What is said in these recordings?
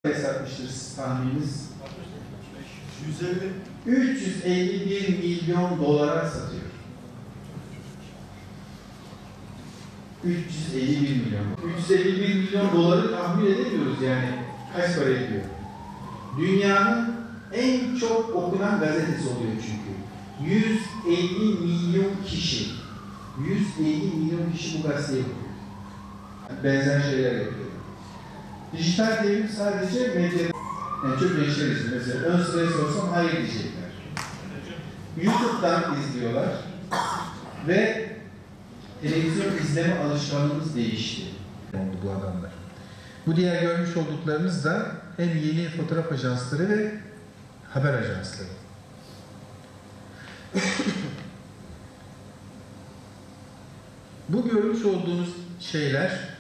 hesaplaştır tahmininiz? 351 milyon dolara satıyor. 351 milyon. 351 milyon doları tahmin edemiyoruz yani. Kaç para ediyor? Dünyanın en çok okunan gazetesi oluyor çünkü. 150 milyon kişi. 150 milyon kişi bu gazeteyi okuyor. Benzer şeyler yapıyor. Dijital devrim sadece medyada, yani çok gençler için mesela ön sıraya sorsam hayır diyecekler. YouTube'dan izliyorlar ve televizyon izleme alışkanlığımız değişti. Bu adamlar. Bu diğer görmüş olduklarınız da hem yeni fotoğraf ajansları ve haber ajansları. Bu görmüş olduğunuz şeyler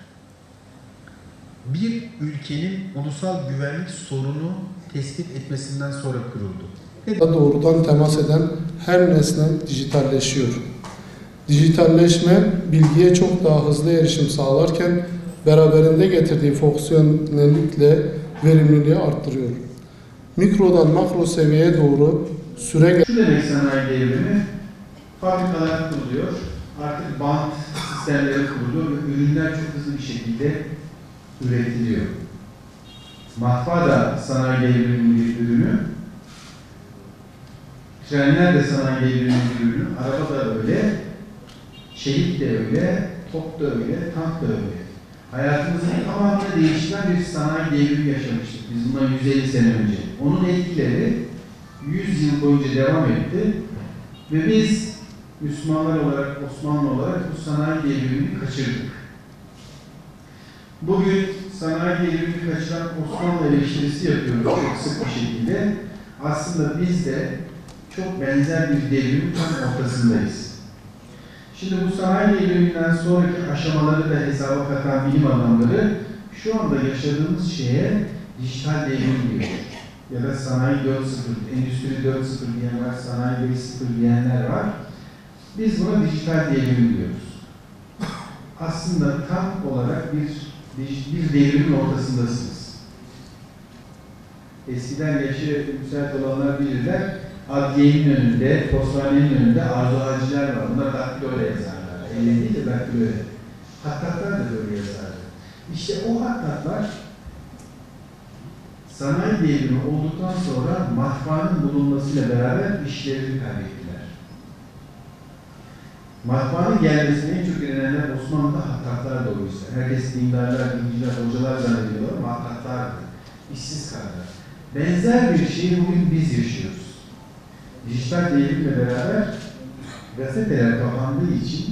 bir ülkenin ulusal güvenlik sorunu tespit etmesinden sonra kuruldu. Doğrudan temas eden her nesne dijitalleşiyor. Dijitalleşme bilgiye çok daha hızlı erişim sağlarken beraberinde getirdiği fonksiyonellikle verimliliği arttırıyor. Mikrodan makro seviyeye doğru Şu demek sanayi devrimi, fabrikalar kuruluyor, artık bant sistemleri kuruluyor ve ürünler çok hızlı bir şekilde üretiliyor. Matbaa da sanayi devriminin bir ürünü, trenler de sanayi devriminin bir ürünü, araba da öyle, çelik de öyle, top da öyle, tank da öyle. Hayatımızın tamamını değiştiren bir sanayi devrimi yaşamıştık biz bundan 150 sene önce. Onun etkileri 100 yıl boyunca devam etti ve biz Müslümanlar olarak, Osmanlı olarak bu sanayi devrimini kaçırdık. Bugün sanayi devrimini kaçıran Osmanlı eleştirisi yapıyoruz çok sık bir şekilde. Aslında biz de çok benzer bir devrimin tam ortasındayız. Şimdi bu sanayi devriminden sonraki aşamaları da hesaba katan bilim adamları şu anda yaşadığımız şeye dijital devrim diyor. Ya da sanayi 4.0, endüstri 4.0 diyen var, sanayi 5.0 diyenler var. Biz buna dijital devrim diyoruz. Aslında tam olarak bir devrimin ortasındasınız. Eskiden yaşı müsait olanlar bilirler, adliyenin önünde, postanenin önünde arzuhaciler var. Bunlar daktiloyla yazarlar. Elle değil de daktiloyla. Hattatlar da böyle yazarlar. İşte o hattatlar sanayi devrimi olduktan sonra matbaanın bulunmasıyla beraber işlerini kaybettiler. Matbaanın gelmesine en çok direnenler Osmanlı'da hattatlar doğruysa. Herkes dindarlar, dinciler, hocalar zannediyorlar ama hattatlardı. İşsiz kaldılar. Benzer bir şeyi bugün biz yaşıyoruz. Dijital devrimle beraber gazeteler kapandığı için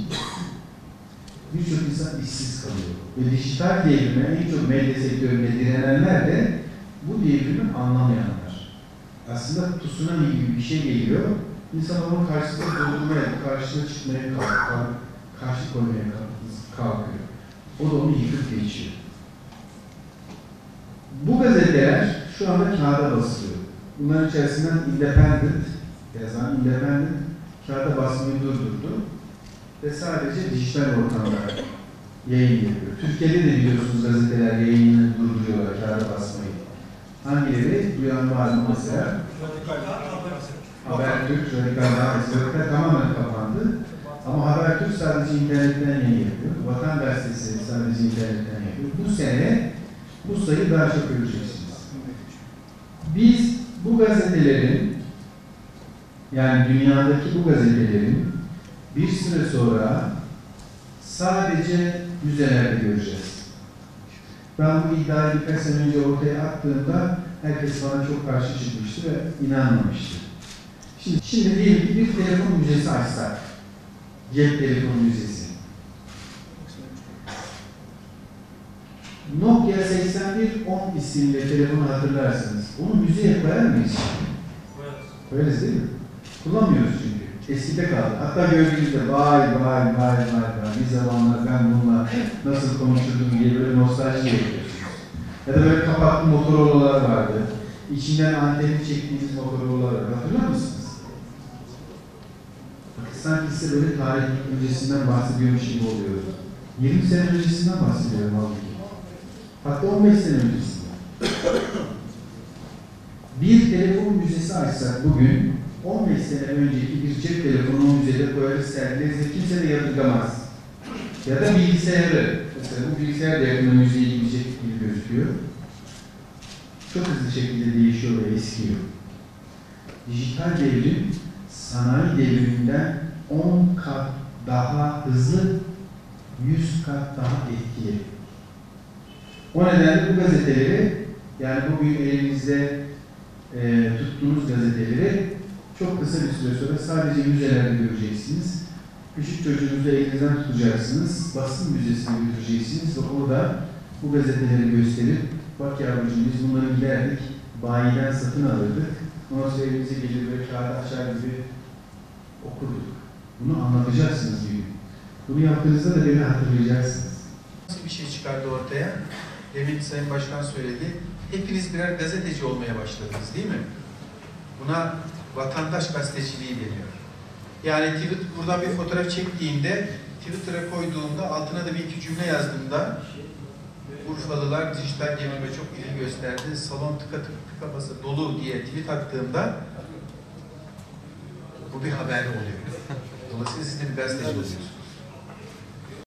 birçok insan işsiz kalıyor. Ve dijital devrime en çok medya sektöründe direnenler de bu devrimi anlamayanlar. Aslında tsunami gibi bir şey geliyor. İnsan onun karşısında durmaya, karşısına çıkmaya karşı koymaya kalkıyor. O da onu yıkıp geçiyor. Bu gazeteler şu anda kağıda basılıyor. Bunların içerisinden Independent yazan Independent kağıda basmayı durdurdu ve sadece dijital ortamda yayın yapıyor. Türkiye'de de biliyorsunuz gazeteler yayınını durduruyorlar kağıda basmayı. Hangileri? Duyan var mı mesela? Habertürk, Radikal mesela tamamen kapandı. Ama Habertürk sadece internetten yayın yapıyor. Vatan Gazetesi sadece internetten yapıyor. Bu sene bu sayı daha çok göreceksiniz. Biz bu gazetelerin, yani dünyadaki bu gazetelerin bir süre sonra sadece müzelerde göreceğiz. Ben bu iddiayı birkaç sene önce ortaya attığımda herkes bana çok karşı çıkmıştı ve inanmamıştı. Şimdi diyelim ki bir telefon müzesi açsak, cep telefon müzesi. Nokia 8110 isimli telefonu hatırlarsınız. Onu müzeye koyar mıyız? Koyarız değil mi? Kullanmıyoruz çünkü. Eskide kaldı. Hatta gördüğünüzde vay bir zamanlar ben bununla nasıl konuşurdum diye böyle nostalji yapıyorsunuz. Ya da böyle kapaklı Motorola'lar vardı. İçinden anteni çektiğimiz Motorola'lar vardı. Hatırlar mısınız? Sanki size böyle tarih öncesinden bahsediyormuş gibi oluyor. 20 sene öncesinden bahsediyorum halbuki. Hatta 15 sene öncesinden. Bir telefon müzesi açsak bugün, 15 sene önceki bir cep telefonu o müzede koyarız, sergileriz, kimse de yadırgamaz. Ya da bilgisayarı, mesela bu bilgisayar da yakında müzeye gidecek gibi gözüküyor. Çok hızlı şekilde değişiyor ve eskiyor. Dijital devrim, sanayi devriminden 10 kat daha hızlı, 100 kat daha etkili. O nedenle bu gazeteleri, yani bugün elinizde tuttuğunuz gazeteleri çok kısa bir süre sonra sadece müzelerde göreceksiniz. Küçük çocuğunuzu elinizden tutacaksınız, basın müzesine götüreceksiniz ve orada bu gazeteleri gösterip, bak yavrucuğum biz bunları giderdik, bayiden satın alırdık, ondan sonra evimize gelir böyle kağıdı açar gibi okurduk. Bunu anlatacaksınız bir gün. Bunu yaptığınızda da beni hatırlayacaksınız. Nasıl bir şey çıkardı ortaya? Demin Sayın Başkan söyledi. Hepiniz birer gazeteci olmaya başladınız değil mi? Buna vatandaş gazeteciliği deniyor. Yani buradan bir fotoğraf çektiğinde, Twitter'a koyduğumda, altına da bir iki cümle yazdığımda Urfalılar dijital devrime çok ilgi gösterdi, salon tıka basa dolu diye tweet attığımda bu bir haber oluyor. Dolayısıyla siz de bir gazeteci oluyorsunuz.